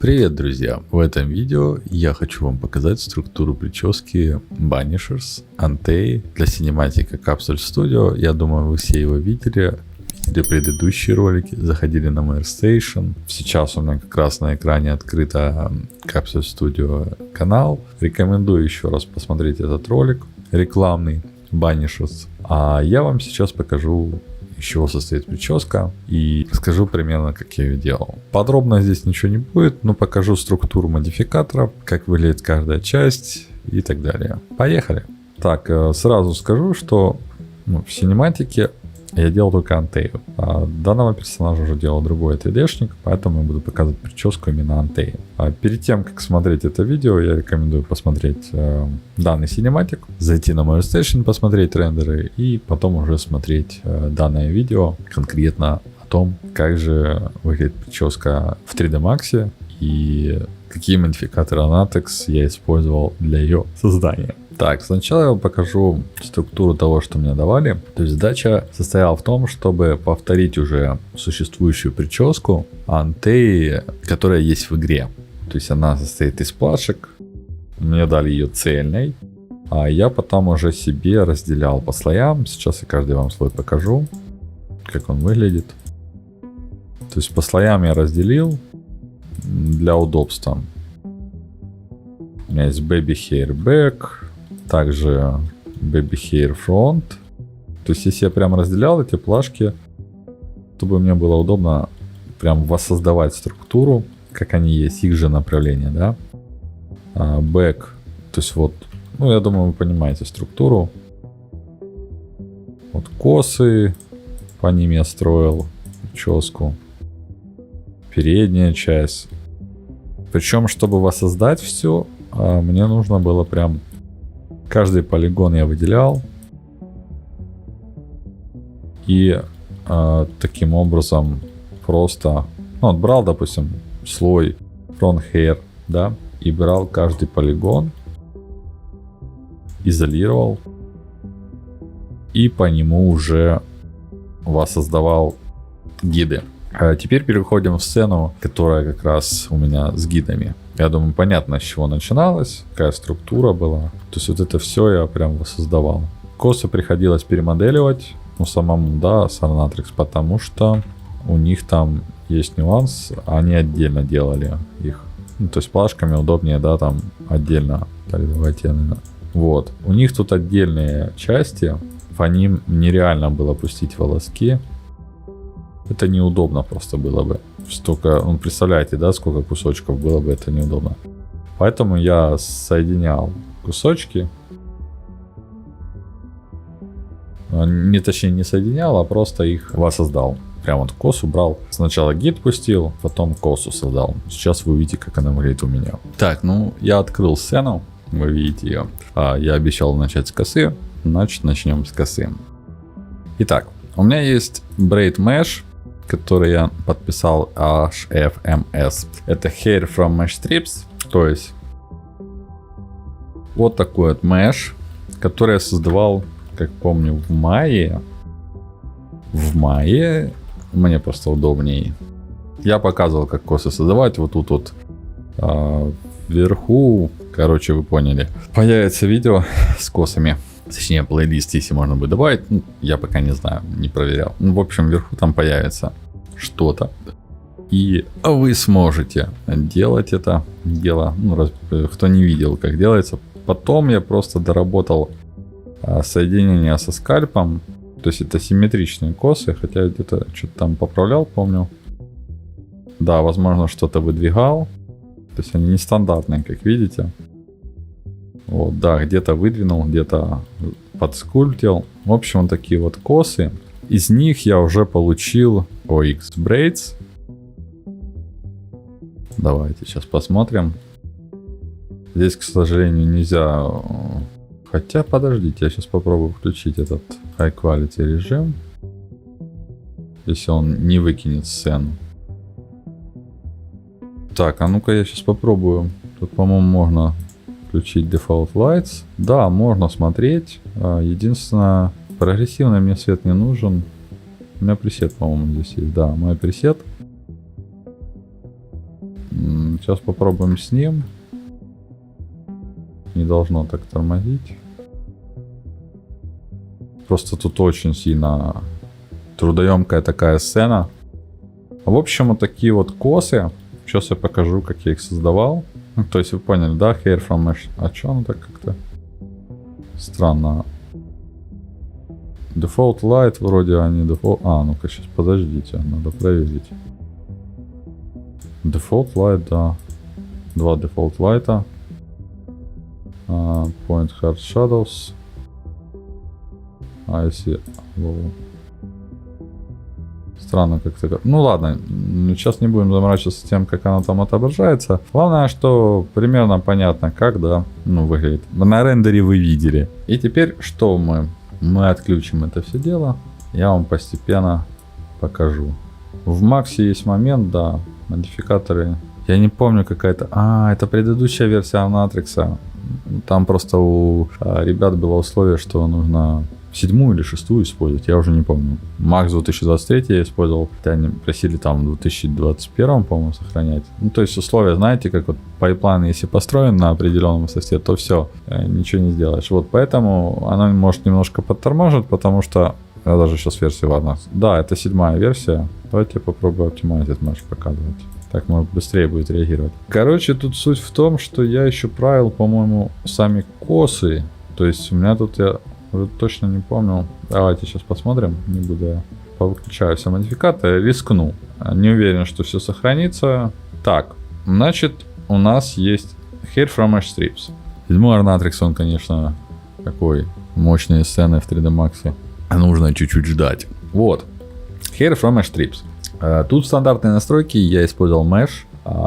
Привет, друзья! В этом видео я хочу вам показать структуру прически Banishers Antei для синематика Capsule Studio. Я думаю, вы все его видели предыдущие ролики, заходили на MairStation. Сейчас у меня как раз на экране открыто Capsule Studio канал. Рекомендую еще раз посмотреть этот ролик рекламный Banishers. А я вам сейчас покажу, из чего состоит прическа, и скажу примерно, как я ее делал. Подробно здесь ничего не будет, но покажу структуру модификаторов, как выглядит каждая часть и так далее. Поехали! Так, сразу скажу, что в синематике я делал только Антею, а данного персонажа уже делал другой 3D-шник, поэтому я буду показывать прическу именно Антеи. А перед тем, как смотреть это видео, я рекомендую посмотреть данный синематик, зайти на MairStation, посмотреть рендеры и потом уже смотреть данное видео конкретно о том, как же выглядит прическа в 3D Max и какие модификаторы Anatex я использовал для ее создания. Так, сначала я вам покажу структуру того, что мне давали. То есть задача состояла в том, чтобы повторить уже существующую прическу Антеи, которая есть в игре. То есть она состоит из плашек. Мне дали ее цельной. А я потом уже себе разделял по слоям. Сейчас я каждый вам слой покажу, как он выглядит. То есть по слоям я разделил для удобства. У меня есть Baby Hair Back. Также Baby Hair Front. То есть если я прям разделял эти плашки, чтобы мне было удобно прям воссоздавать структуру, как они есть, их же направление, да. Back, то есть вот, я думаю, вы понимаете структуру. Вот косы, по ним я строил прическу. Передняя часть. Причем, чтобы воссоздать все, мне нужно было прям каждый полигон я выделял. И таким образом просто брал, допустим, слой front hair, да, и брал каждый полигон, изолировал и по нему уже воссоздавал гиды. Теперь переходим в сцену, которая как раз у меня с гидами. Я думаю, понятно, с чего начиналось, какая структура была. То есть вот это все я прям воссоздавал. Косы приходилось перемоделировать, самому, да, с Anatex, потому что у них там есть нюанс, они отдельно делали их. То есть плашками удобнее, да, там отдельно. Так, давайте я, наверное. Вот. У них тут отдельные части, по ним нереально было пустить волоски. Это неудобно просто было бы. Столько, представляете, да, сколько кусочков было бы, это неудобно. Поэтому я соединял кусочки. Точнее не соединял, а просто их воссоздал. Прям вот косу брал. Сначала гид пустил, потом косу создал. Сейчас вы увидите, как она выглядит у меня. Так, я открыл сцену. Вы видите ее. Я обещал начать с косы. Значит, начнем с косы. Итак, у меня есть Braid Mesh, который я подписал HFMS. Это Hair from Mesh Strips. То есть вот такой вот mesh, который я создавал, как помню, в мае. В мае мне просто удобнее. Я показывал, как косы создавать. Вот тут вот вверху, короче, вы поняли. Появится видео с косами. Точнее, плейлист, если можно будет добавить. Я пока не знаю, не проверял. В общем, вверху там появится что-то. И вы сможете делать это дело. Кто не видел, как делается. Потом я просто доработал соединение со скальпом. То есть это симметричные косы. Хотя я где-то что-то там поправлял, помню. Да, возможно, что-то выдвигал. То есть они нестандартные, как видите. Вот, да, где-то выдвинул, где-то подскульптил. В общем, вот такие вот косы. Из них я уже получил OX Braids. Давайте сейчас посмотрим. Здесь, к сожалению, нельзя... Хотя, подождите, я сейчас попробую включить этот High Quality режим. Если он не выкинет сцену. Так, а ну-ка я сейчас попробую. Тут, по-моему, можно... включить Default Lights. Да, можно смотреть. Единственное, прогрессивный мне свет не нужен. У меня пресет, по-моему, здесь есть. Да, мой пресет. Сейчас попробуем с ним. Не должно так тормозить. Просто тут очень сильно трудоемкая такая сцена. В общем, вот такие вот косы. Сейчас я покажу, как я их создавал. Ну, то есть вы поняли, да? Hair from Mesh. А чё оно так как-то странно? Default Light вроде они Default... А, ну-ка сейчас подождите, надо проверить. Default Light, да. Два Default Light. Point Hard Shadows. А если... Странно как-то. Ну ладно, сейчас не будем заморачиваться тем, как оно там отображается. Главное, что примерно понятно, как, да, ну, выглядит. На рендере вы видели. И теперь что мы? Мы отключим это все дело. Я вам постепенно покажу. В Максе есть момент, да, модификаторы. Я не помню какая-то... это предыдущая версия Omnatrix. Там просто у ребят было условие, что нужно... 7 или 6 использовать, я уже не помню. Макс 2023 я использовал, хотя они просили там в 2021, по-моему, сохранять. Ну, то есть условия, знаете, как вот пайплайн, если построен на определенном высоте, то все, ничего не сделаешь. Вот поэтому она может немножко подтормаживать, потому что я даже сейчас версию ладно. Да, это 7-я версия. Давайте я попробую Optimize Mesh показывать. Так, может, быстрее будет реагировать. Короче, тут суть в том, что я еще правил, по-моему, сами косы. То есть у меня тут я... Уже точно не помню. Давайте сейчас посмотрим. Не буду я повыключаю все модификаторы. Рискну. Не уверен, что все сохранится. Так, значит, у нас есть Hair from Mesh Strips. 7-й Omnatrix, он, конечно, такой мощные сцены в 3D Max. Нужно чуть-чуть ждать. Вот. Hair from Mesh Strips. Тут стандартные настройки. Я использовал Mesh.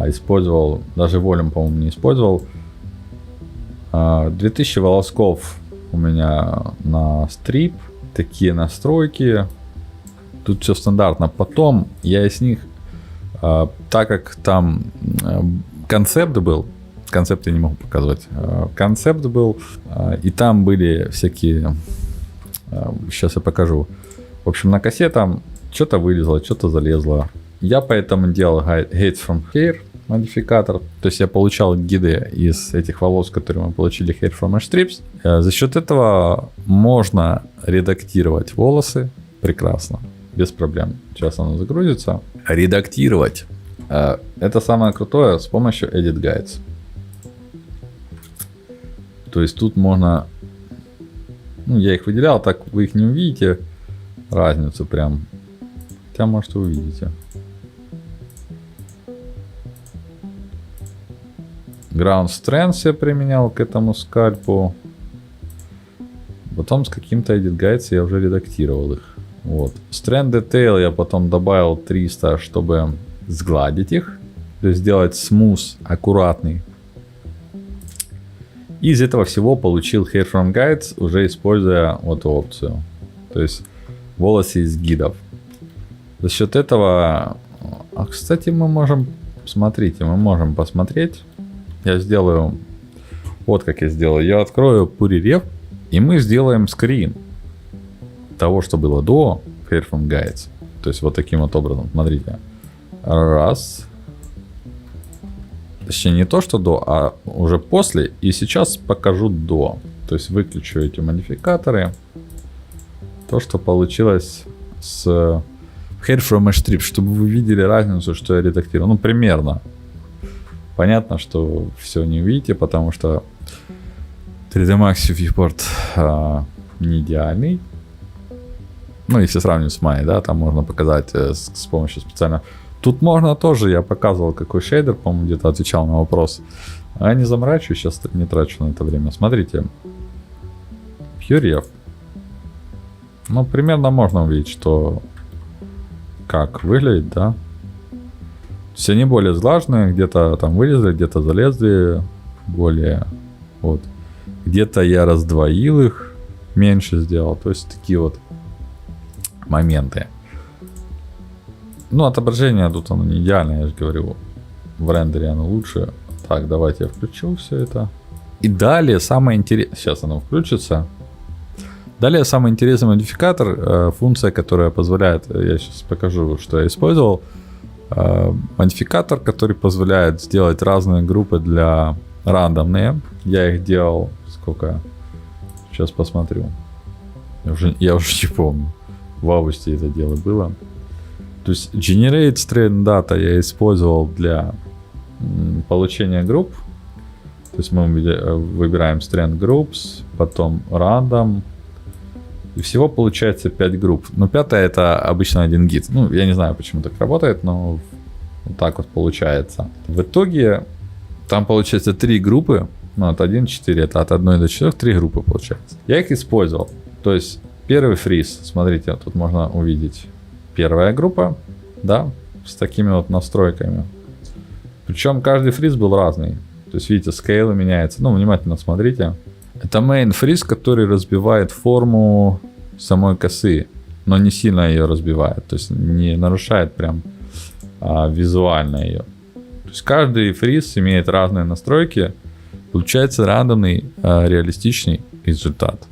Использовал, даже Volume, по-моему, не использовал. 2000 волосков у меня на стрип, такие настройки. Тут все стандартно. Потом я из них, так как там концепт был, концепт я не могу показывать, концепт был, и там были всякие, сейчас я покажу. В общем, на косе там что-то вылезло, что-то залезло. Я поэтому делал Hides from Hair модификатор. То есть я получал гиды из этих волос, которые мы получили Hair from Mesh Strips. За счет этого можно редактировать волосы прекрасно, без проблем. Сейчас оно загрузится. Редактировать. Это самое крутое с помощью Edit Guides. То есть тут можно... Ну, я их выделял, так вы их не увидите. Разницу прям. Хотя, может, вы увидите. Ground Strength я применял к этому скальпу. Потом с каким-то Edit Guides я уже редактировал их. Вот. Strand Detail я потом добавил 300, чтобы сгладить их. То есть сделать смуз, аккуратный. И из этого всего получил Hair from Guides, уже используя вот эту опцию. То есть волосы из гидов. За счет этого... А, кстати, мы можем... Смотрите, мы можем посмотреть. Я сделаю... Вот как я сделаю. Я открою PuriRev, и мы сделаем скрин того, что было до Hair from Guides. То есть вот таким вот образом. Смотрите. Раз. Точнее, не то, что до, а уже после. И сейчас покажу до. То есть выключу эти модификаторы. То, что получилось с Hair from Mesh Strips, чтобы вы видели разницу, что я редактирую. Ну, примерно. Понятно, что все не увидите, потому что 3D Max viewport не идеальный. Ну, если сравнивать с Maya, да, там можно показать с помощью специально. Тут можно тоже, я показывал, какой шейдер, по-моему, где-то отвечал на вопрос. А я не заморачиваюсь, сейчас не трачу на это время. Смотрите. PuriRev. Ну, примерно можно увидеть, что как выглядит, да. Все они более сглаженные, где-то там вылезли, где-то залезли, более, вот. Где-то я раздвоил их, меньше сделал, то есть такие вот моменты. Ну, отображение тут оно не идеальное, я же говорю, в рендере оно лучше. Так, давайте я включу все это. И далее самое интересное, сейчас оно включится. Далее самый интересный модификатор, функция, которая позволяет, я сейчас покажу, что я использовал. модификатор, который позволяет сделать разные группы для рандомные. Я их делал сколько? Сейчас посмотрю. Я уже не помню. В августе это дело было. То есть Generate Strain Data я использовал для получения групп. То есть мы выбираем Strain Groups, потом Random. И всего получается 5 групп. Но 5 это обычно один гид. Ну, я не знаю, почему так работает, но вот так вот получается. В итоге там получается 3 группы. Ну, от 1, 4, это от 1 до 4, 3 группы получается. Я их использовал. То есть первый фриз, смотрите, тут можно увидеть первая группа, да, с такими вот настройками. Причем каждый фриз был разный. То есть, видите, скейл меняется. Ну, внимательно смотрите. Это main фриз, который разбивает форму самой косы, но не сильно ее разбивает. То есть не нарушает прям визуально ее. То есть каждый фриз имеет разные настройки. Получается рандомный, реалистичный результат.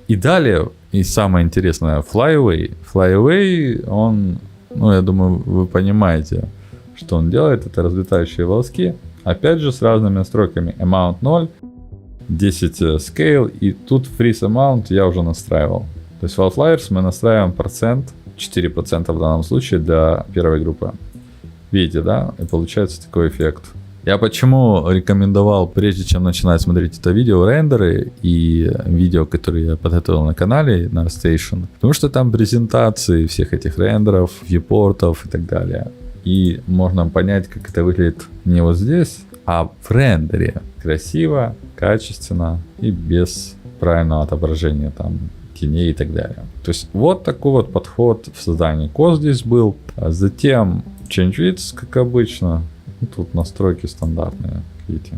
И далее, и самое интересное, Flyaway. Flyaway, он, ну, я думаю, вы понимаете, что он делает. Это разлетающие волоски. Опять же, с разными настройками. Amount 0, 10 scale, и тут freeze amount я уже настраивал. То есть в Outliers мы настраиваем процент, 4% в данном случае для первой группы. Видите, да? И получается такой эффект. Я почему рекомендовал, прежде чем начинать смотреть это видео, рендеры и видео, которые я подготовил на канале, на ArtStation. Потому что там презентации всех этих рендеров, вьюпортов и так далее. И можно понять, как это выглядит не вот здесь, а в рендере. Красиво, качественно и без правильного отображения там теней и так далее. То есть вот такой вот подход в создании кос здесь был. Затем Change Width, как обычно. Тут настройки стандартные, видите.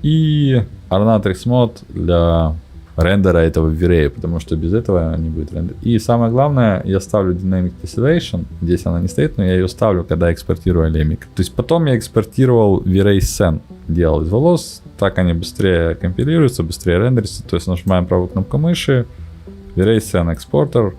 И Ornatrix Mode для рендера этого V-Ray, потому что без этого не будет рендер. И самое главное, я ставлю Dynamic Tessellation. Здесь она не стоит, но я ее ставлю, когда экспортирую Alembic. То есть потом я экспортировал V-Ray Scene. Делал из волос. Так они быстрее компилируются, быстрее рендерятся. То есть нажимаем правую кнопку мыши. V-Ray Scene Exporter.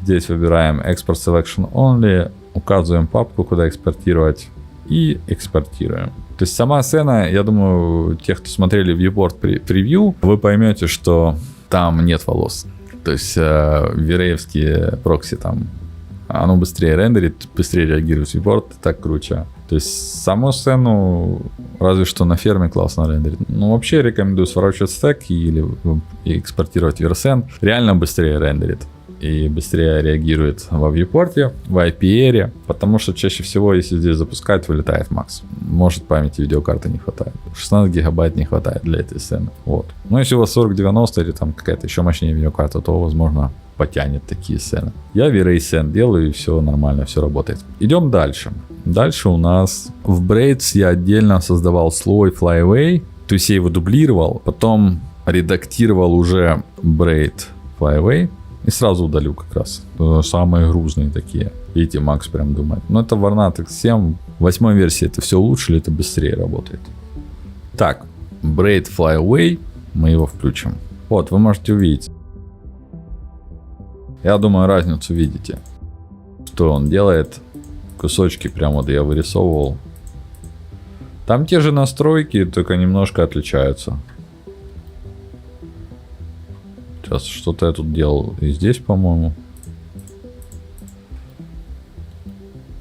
Здесь выбираем Export Selection Only. Указываем папку, куда экспортировать. И экспортируем. То есть сама сцена, я думаю, те, кто смотрели viewport превью, вы поймете, что там нет волос. То есть V-Ray-евские прокси там, оно быстрее рендерит, быстрее реагирует viewport, так круче. То есть саму сцену разве что на ферме классно рендерит. Ну вообще рекомендую сворачивать стек или экспортировать VRSN. Реально быстрее рендерит. И быстрее реагирует во viewport, в IPR, потому что чаще всего, если здесь запускать, вылетает макс. Может, памяти видеокарты не хватает. 16 гигабайт не хватает для этой сцены. Вот. Но если у вас 4090 или там какая-то еще мощнее видеокарта, то, возможно, потянет такие сцены. Я V-Ray Scene делаю, и все нормально, все работает. Идем дальше. Дальше у нас в Braids я отдельно создавал слой Flyaway, то есть я его дублировал, потом редактировал уже Braid Flyaway. И сразу удалю как раз. Самые грузные такие. Видите, Макс прям думает. Но это в Ornatrix 7. В 8 версии это все улучшили, это быстрее работает. Так, Braid Flyaway. Мы его включим. Вот, вы можете увидеть. Я думаю, разницу видите. Что он делает. Кусочки прям вот я вырисовывал. Там те же настройки, только немножко отличаются. Сейчас что-то я тут делал и здесь, по-моему.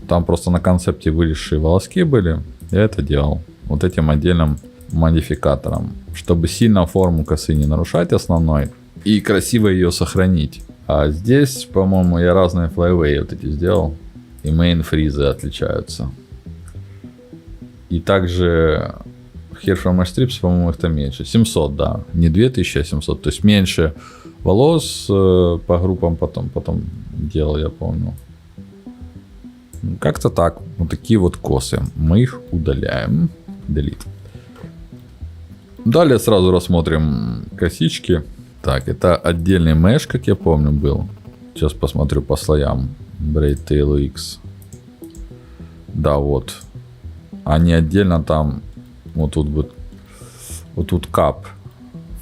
Там просто на концепте вылезшие волоски были. Я это делал вот этим отдельным модификатором, чтобы сильно форму косы не нарушать основной и красиво ее сохранить. А здесь, по-моему, я разные флайвей вот эти сделал. И main фризы отличаются. И также Hair from Mesh Strips, по-моему, их там меньше. 700, да. Не 2000, а 700. То есть меньше волос по группам потом делал, я помню. Как-то так. Вот такие вот косы. Мы их удаляем. Delete. Далее сразу рассмотрим косички. Так, это отдельный меш, как я помню, был. Сейчас посмотрю по слоям. Braid Tail X. Да, вот. Они отдельно там. Вот тут будет. Вот тут кап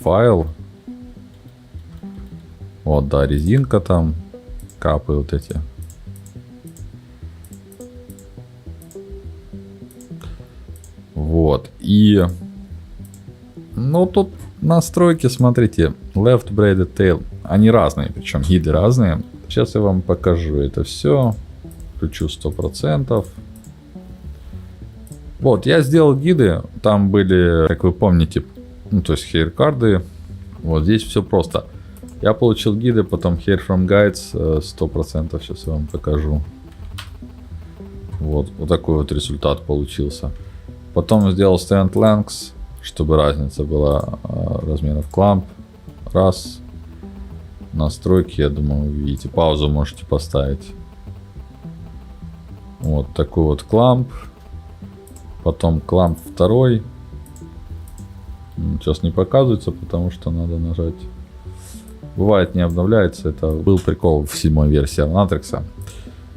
файл. Вот, да, резинка там, капы вот эти. Вот, и... Ну, тут настройки, смотрите, left braided tail, они разные, причем гиды разные. Сейчас я вам покажу это все. Включу 100%. Вот, я сделал гиды, там были, как вы помните, ну, то есть hair-карды. Вот здесь все просто. Я получил гиды, потом hair from guides 100%, сейчас я вам покажу. Вот такой вот результат получился. Потом сделал stand lengths, чтобы разница была размеров clamp. Раз. Настройки, я думаю, вы видите. Паузу можете поставить. Вот такой вот clamp. Потом clamp второй. Сейчас не показывается, потому что надо нажать. Бывает не обновляется. Это был прикол в 7-й версии Natrix.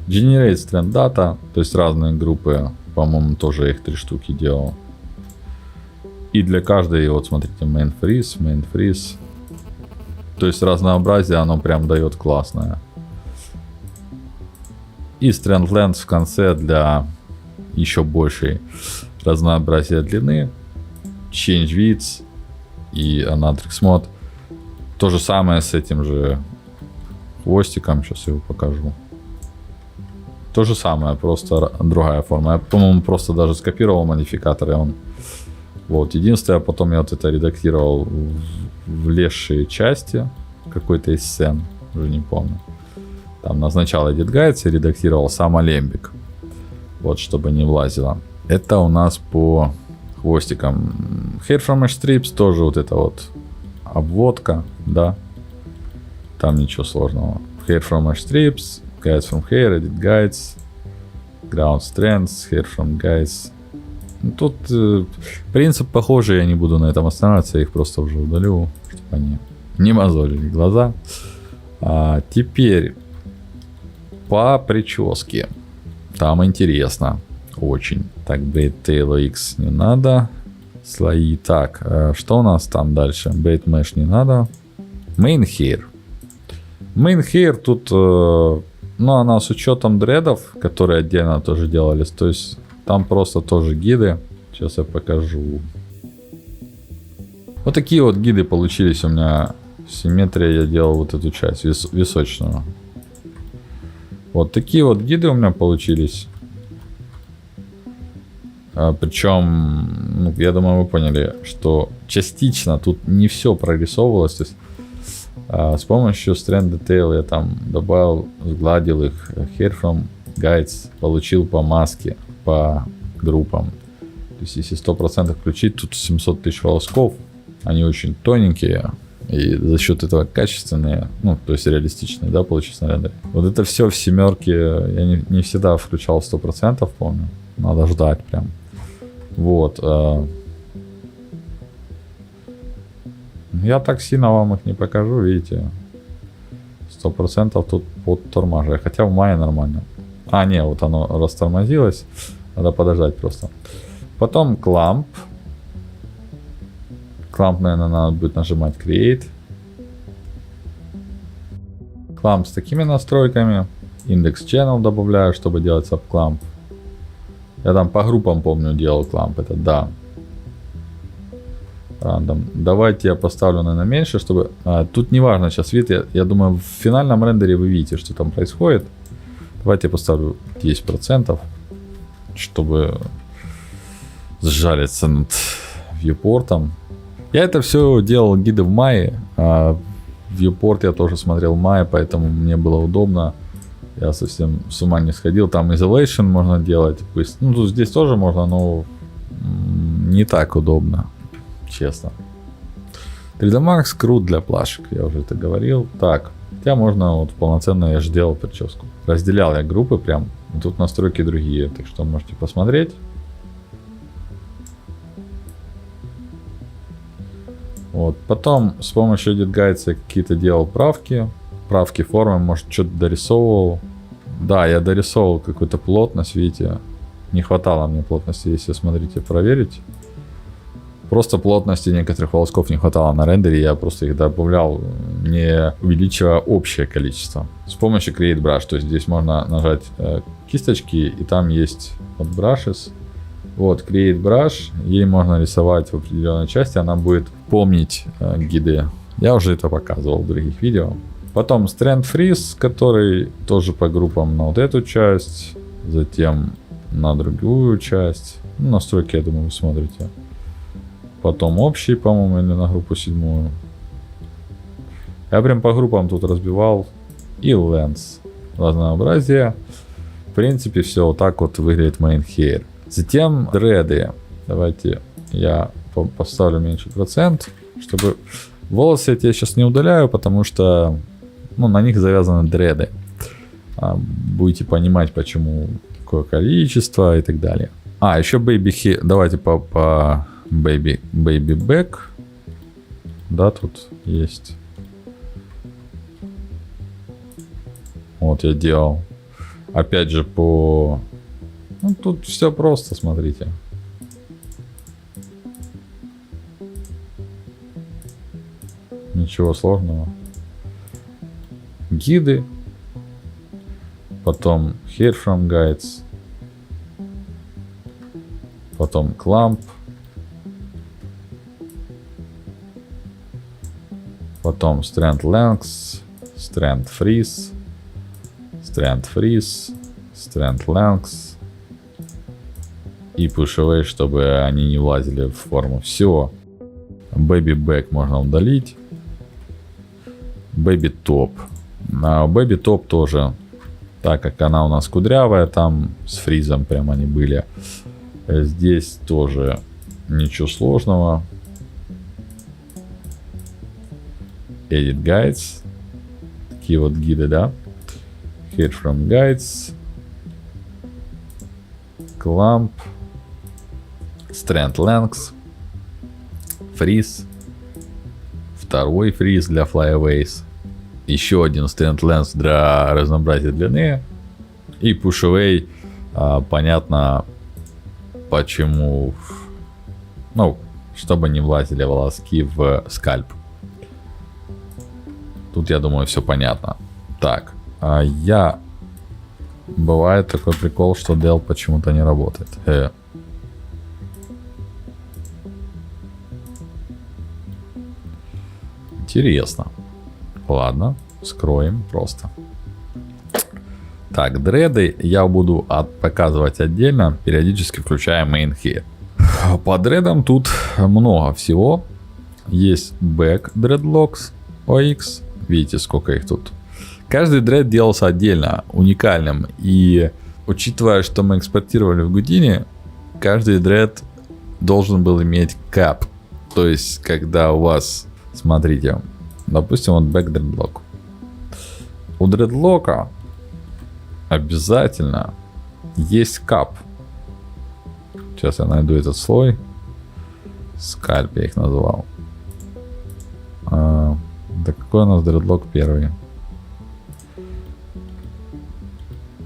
Generate strand data. То есть разные группы. По-моему, тоже их 3 штуки делал. И для каждой, вот смотрите, main freeze. То есть разнообразие оно прям дает классное. И strand length в конце для еще большей разнообразия длины. Change width и Natrix mode. То же самое с этим же хвостиком. Сейчас я его покажу. То же самое, просто другая форма. Я, по-моему, просто даже скопировал модификаторы. Он... Вот, единственное, потом я вот это редактировал в левшие части какой-то из сцен, уже не помню. Там назначал edit guides и редактировал сам алембик. Вот, чтобы не влазило. Это у нас по хвостикам. Hair from mesh strips тоже вот это вот обводка, да. Там ничего сложного. Hair from mesh strips, guides from hair, edit guides, ground strands, hair from guides. Тут принцип похожий, я не буду на этом останавливаться, я их просто уже удалю, чтобы они не мозолили глаза. Теперь по прическе. Там интересно. Очень. Так, Braid Tail X не надо. Слои. Так, что у нас там дальше? Braid Mesh не надо. Main Hair. Main Hair тут, ну, она с учетом дредов, которые отдельно тоже делались. То есть там просто тоже гиды. Сейчас я покажу. Вот такие вот гиды получились у меня. Симметрия, я делал вот эту часть височную. Вот такие вот гиды у меня получились. Причем, ну, я думаю, вы поняли, что частично тут не все прорисовывалось. То есть, с помощью Strand Detail я там добавил, сгладил их. Hair from Guides получил по маске, по группам. То есть, если 100% включить, тут 700 тысяч волосков. Они очень тоненькие. И за счет этого качественные, ну, то есть реалистичные, да, получится на рендере. Вот это все в семерке я не всегда включал 100%, помню. Надо ждать прям. Вот. Я так сильно вам их не покажу, видите. 100% тут подтормаживаю. Хотя в мае нормально. Не, вот оно растормозилось. Надо подождать просто. Потом clamp. Clamp, наверное, надо будет нажимать Create. Clamp с такими настройками. Index Channel добавляю, чтобы делать subclamp. Я там по группам, помню, делал clamp. Это да. Random. Давайте я поставлю, наверное, меньше, чтобы... тут не важно сейчас вид. Я думаю, в финальном рендере вы видите, что там происходит. Давайте я поставлю 10%, чтобы сжалиться над viewport'ом. Я это все делал гиды в мае. Viewport я тоже смотрел в мае, поэтому мне было удобно. Я совсем с ума не сходил. Там isolation можно делать. Ну, тут здесь тоже можно, но не так удобно. Честно. 3D Max крут для плашек. Я уже это говорил. Так. Хотя можно вот полноценно, я же делал прическу. Разделял я группы прям. Тут настройки другие. Так что можете посмотреть. Вот. Потом с помощью Edit Guides я какие-то делал правки. Правки формы, может, что-то дорисовывал. Да, я дорисовывал какую-то плотность, видите. Не хватало мне плотности, если, смотрите, проверить. Просто плотности некоторых волосков не хватало на рендере, я просто их добавлял, не увеличивая общее количество. С помощью Create Brush, то есть здесь можно нажать кисточки, и там есть вот Brushes. Вот Create Brush, ей можно рисовать в определенной части, она будет помнить гиды. Я уже это показывал в других видео. Потом Strand Freeze, который тоже по группам на вот эту часть, затем на другую часть. Ну, настройки, я думаю, вы смотрите. Потом общий, по-моему, или на группу 7. Я прям по группам тут разбивал. И Lens. Разнообразие. В принципе, все вот так вот выглядит Main Hair. Затем дреды. Давайте я поставлю меньше процент, чтобы... Волосы я тебе сейчас не удаляю, потому что на них завязаны дреды. Будете понимать, почему какое количество и так далее. Еще Baby Hair. Давайте по Baby Back. Да, тут есть. Вот я делал. Опять же по... тут все просто, смотрите. Ничего сложного. Гиды. Потом Hair from Guides. Потом Clump. Потом Strand Length, Strand Freeze, Strand Freeze, Strand Length. И Push Away, чтобы они не влазили в форму. Все. Baby Back можно удалить. Baby Top. Baby Top тоже, так как она у нас кудрявая, там с фризом прям они были. Здесь тоже ничего сложного. Edit Guides. Такие вот гиды, да. Hair from Guides. Clump. Strand Length. Freeze. Второй фриз для Flyaways. Еще один Strand Length для разнообразия длины. И Push Away. Понятно, почему. Чтобы не влазили волоски в скальп. Тут, я думаю, все понятно. Так, бывает такой прикол, что Del почему-то не работает. Интересно. Ладно, скроем просто. Так, дреды я буду показывать отдельно, периодически включая Main Hair. По дредам тут много всего. Есть Back Dreadlocks OX. Видите, сколько их тут. Каждый дред делался отдельно, уникальным. И учитывая, что мы экспортировали в Houdini, каждый дред должен был иметь кап. То есть, когда у вас, смотрите, допустим, вот Back Dreadlock. У дредлока обязательно есть кап. Сейчас я найду этот слой. Скальп я их называл. Да какой у нас дредлок первый?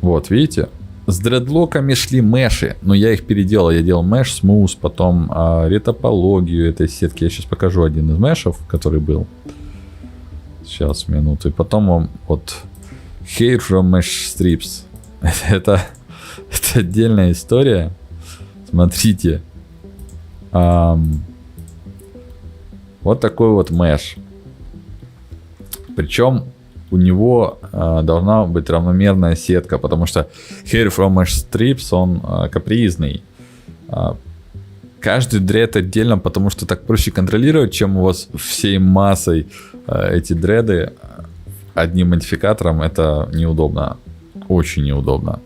Вот, видите? С дредлоками шли меши, но я их переделал. Я делал меш, смуз, потом ретопологию этой сетки. Я сейчас покажу один из мешев, который был. Сейчас, минуту. И потом вот Hair from Mesh Strips. Это отдельная история. Смотрите. Вот такой вот меш. Причем у него должна быть равномерная сетка, потому что Hair from Mesh Strips, он капризный. Каждый дред отдельно, потому что так проще контролировать, чем у вас всей массой эти дреды одним модификатором. Это неудобно. Очень неудобно.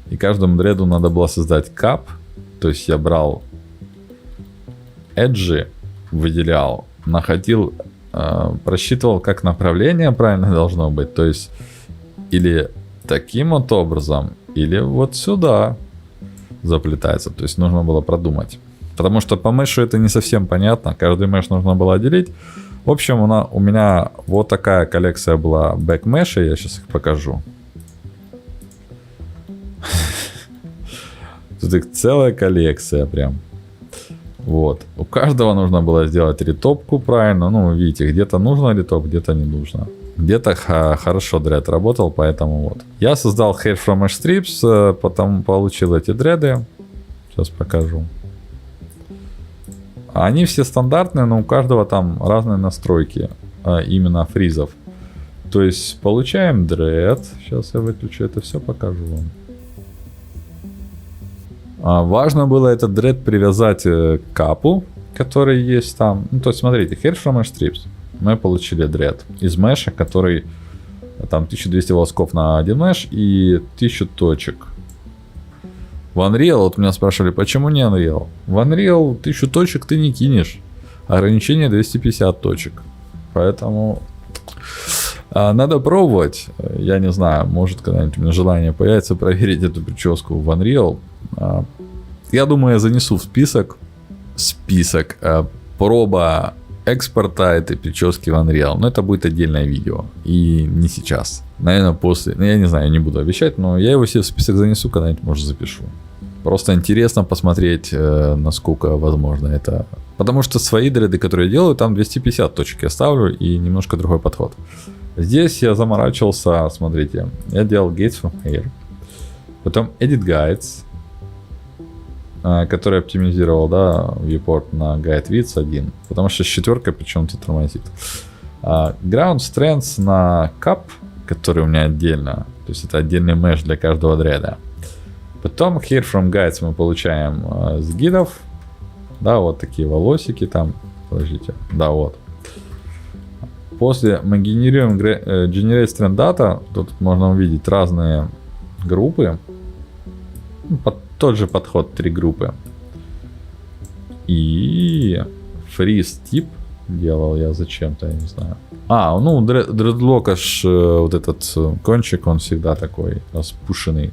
И каждому дреду надо было создать кап. То есть я брал эджи, выделял, находил, просчитывал, как направление правильно должно быть. То есть или таким вот образом, или вот сюда заплетается. То есть нужно было продумать. Потому что по мешу это не совсем понятно. Каждый меш нужно было отделить. В общем, у меня вот такая коллекция была бэк-мешей. Я сейчас их покажу. Тут их целая коллекция прям. Вот. У каждого нужно было сделать ретопку правильно. Ну, вы видите, где-то нужно ретоп, где-то не нужно. Где-то хорошо дред работал, поэтому вот. Я создал Hair from Mesh Strips, потом получил эти дреды. Сейчас покажу. Они все стандартные, но у каждого там разные настройки, именно фризов. То есть получаем дред. Сейчас я выключу это все, покажу вам. Важно было этот дред привязать к капу, который есть там. Ну, то есть смотрите, Hair from Mesh Strips. Мы получили дред из меша, который там 1200 волосков на один меш и 1000 точек. В Unreal, вот меня спрашивали, почему не Unreal? В Unreal 1000 точек ты не кинешь. Ограничение 250 точек. Поэтому надо пробовать. Я не знаю, может когда-нибудь у меня желание появится проверить эту прическу в Unreal. Я думаю, я занесу в список проба экспорта этой прически в Unreal. Но это будет отдельное видео. И не сейчас. Наверное, после. Ну, я не знаю, я не буду обещать, но я его себе в список занесу, когда-нибудь, может, запишу. Просто интересно посмотреть, насколько возможно это. Потому что свои дреды, которые я делаю, там 250 точек я ставлю и немножко другой подход. Здесь я заморачивался, смотрите. Я делал Gates from Hair. Потом Edit Guides, который оптимизировал, да, viewport на Guide Width 1. Потому что с 4 почему-то тормозит. Ground Strengths на Cap, который у меня отдельно. То есть это отдельный меш для каждого дреда. Потом Hair from Guides мы получаем с гидов. Да, вот такие волосики там. Подождите. Да, вот. После мы генерируем Generate Strand Data. Тут можно увидеть разные группы. Тот же подход, 3 группы. И Freeze тип делал я зачем-то, я не знаю. Ну, дредлок аж вот этот кончик, он всегда такой распушенный.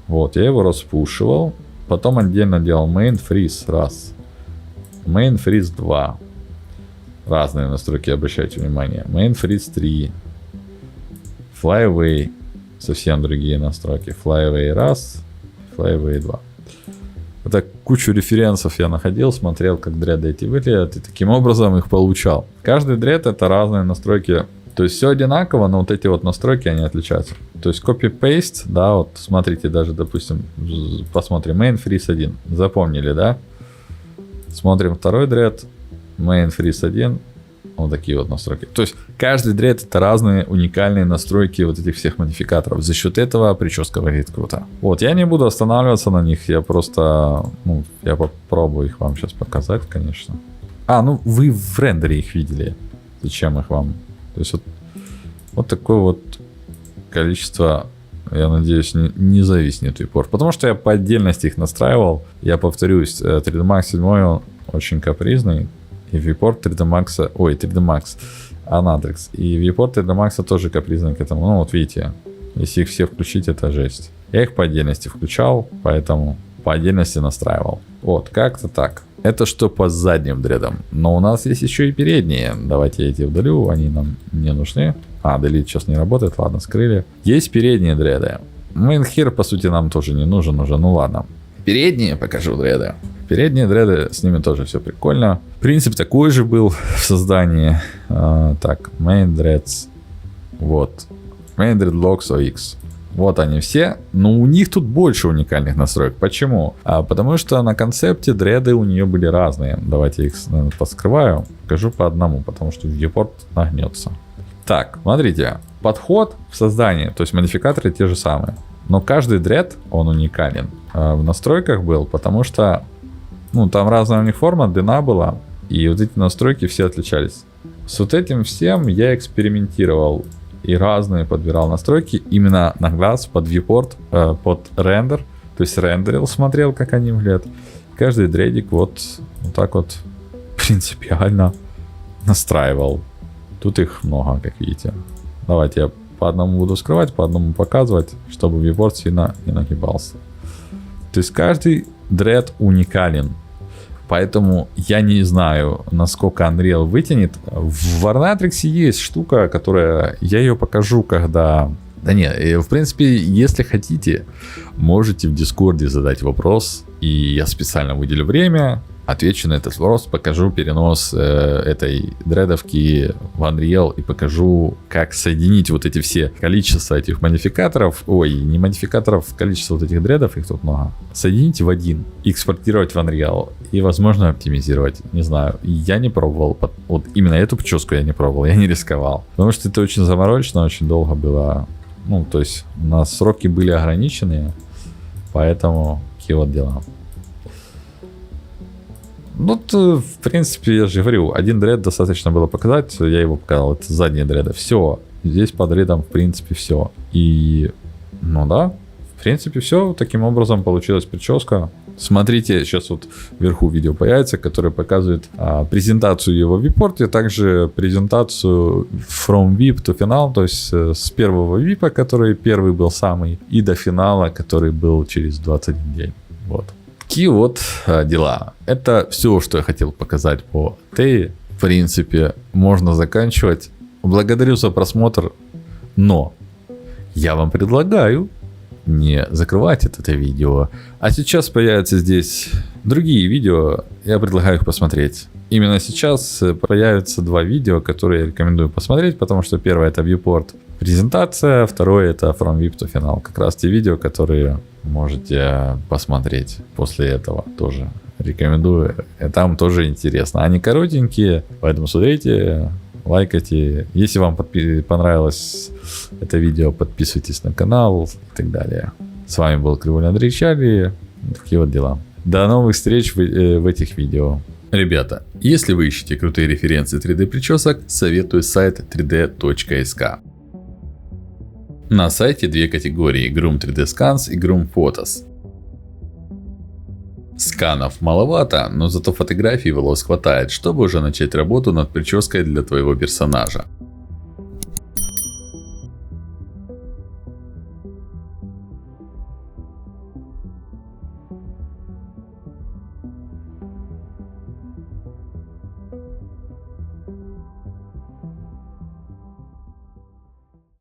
Вот, я его распушивал. Потом отдельно делал Main Freeze раз. Main Freeze 2. Разные настройки, обращайте внимание. Main Freeze 3. Flyaway. Совсем другие настройки. Flyaway раз. Flyaway 2. Это кучу референсов я находил, смотрел, как дреды эти выглядят, и таким образом их получал. Каждый дред это разные настройки. То есть все одинаково, но вот эти вот настройки, они отличаются. То есть copy-paste, да, вот смотрите, даже, допустим, посмотрим Main Freeze 1. Запомнили, да? Смотрим второй дред, Main Freeze 1. Вот такие вот настройки. То есть каждый дред это разные уникальные настройки вот этих всех модификаторов. За счет этого прическа выглядит круто. Вот, я не буду останавливаться на них, я просто, я попробую их вам сейчас показать, конечно. Вы в рендере их видели. Зачем их вам? То есть вот такое вот количество, я надеюсь, не зависнет viewport. Потому что я по отдельности их настраивал. Я повторюсь, 3D Max 7 он очень капризный. И viewport 3D Max Anatrix. И viewport 3D Max тоже капризный к этому. Вот видите, если их все включить, это жесть. Я их по отдельности включал, поэтому по отдельности настраивал. Вот, как-то так. Это что по задним дредам. Но у нас есть еще и передние. Давайте я эти удалю, они нам не нужны. Delete сейчас не работает, ладно, скрыли. Есть передние дреды. Main Hair, по сути, нам тоже не нужен уже, ладно. Передние покажу дреды. Передние дреды, с ними тоже все прикольно. Принцип такой же был в создании. Так, Main Dreads. Вот. Main Dreadlocks OX. Вот они все. Но у них тут больше уникальных настроек. Почему? Потому что на концепте дреды у нее были разные. Давайте их, наверное, поскрываю. Покажу по одному, потому что viewport нагнется. Так, смотрите. Подход в создании, то есть модификаторы те же самые. Но каждый дред, он уникален. В настройках был, потому что там разная у них форма, длина была. И вот эти настройки все отличались. С вот этим всем я экспериментировал. И разные подбирал настройки именно на глаз, под viewport, под рендер. То есть рендерил, смотрел, как они выглядят. Каждый дредик вот так вот принципиально настраивал. Тут их много, как видите. Давайте я по одному буду скрывать, по одному показывать, чтобы viewport сильно не нагибался. То есть каждый дред уникален. Поэтому я не знаю, насколько Unreal вытянет. В Warnatrix есть штука, которая... Я ее покажу, когда... Да нет, в принципе, если хотите, можете в Дискорде задать вопрос. И я специально выделю время Отвечу на этот вопрос, покажу перенос этой дредовки в Unreal и покажу, как соединить вот эти все количество этих модификаторов, не модификаторов, количество вот этих дредов, их тут много, соединить в один, экспортировать в Unreal и, возможно, оптимизировать. Не знаю, я не пробовал, вот именно эту прическу я не пробовал, я не рисковал, потому что это очень заморочено, очень долго было, ну, то есть у нас сроки были ограниченные, поэтому такие вот дела. Ну, в принципе, я же говорю, один дред достаточно было показать, я его показал, это задние дреды, все, здесь по дредам, в принципе, все. И, ну да, в принципе, все, таким образом получилась прическа. Смотрите, сейчас вот вверху видео появится, которое показывает презентацию его в випорте, также презентацию from VIP to final, то есть с первого випа, который первый был самый, и до финала, который был через 21 день, вот. Такие вот дела. Это все, что я хотел показать по Антее. В принципе, можно заканчивать. Благодарю за просмотр, но я вам предлагаю не закрывать это видео. А сейчас появятся здесь другие видео, я предлагаю их посмотреть. Именно сейчас появятся два видео, которые я рекомендую посмотреть, потому что первое это viewport презентация, второе это from VIP to final. Как раз те видео, которые можете посмотреть после этого тоже. Рекомендую, там тоже интересно. Они коротенькие, поэтому смотрите, лайкайте. Если вам понравилось это видео, подписывайтесь на канал и так далее. С вами был Кривулин Андрей Чарли. Такие вот дела. До новых встреч в этих видео. Ребята, если вы ищете крутые референсы 3D причесок, советую сайт 3d.sk. На сайте две категории: Groom 3D Scans и Groom Photos. Сканов маловато, но зато фотографий волос хватает, чтобы уже начать работу над прической для твоего персонажа.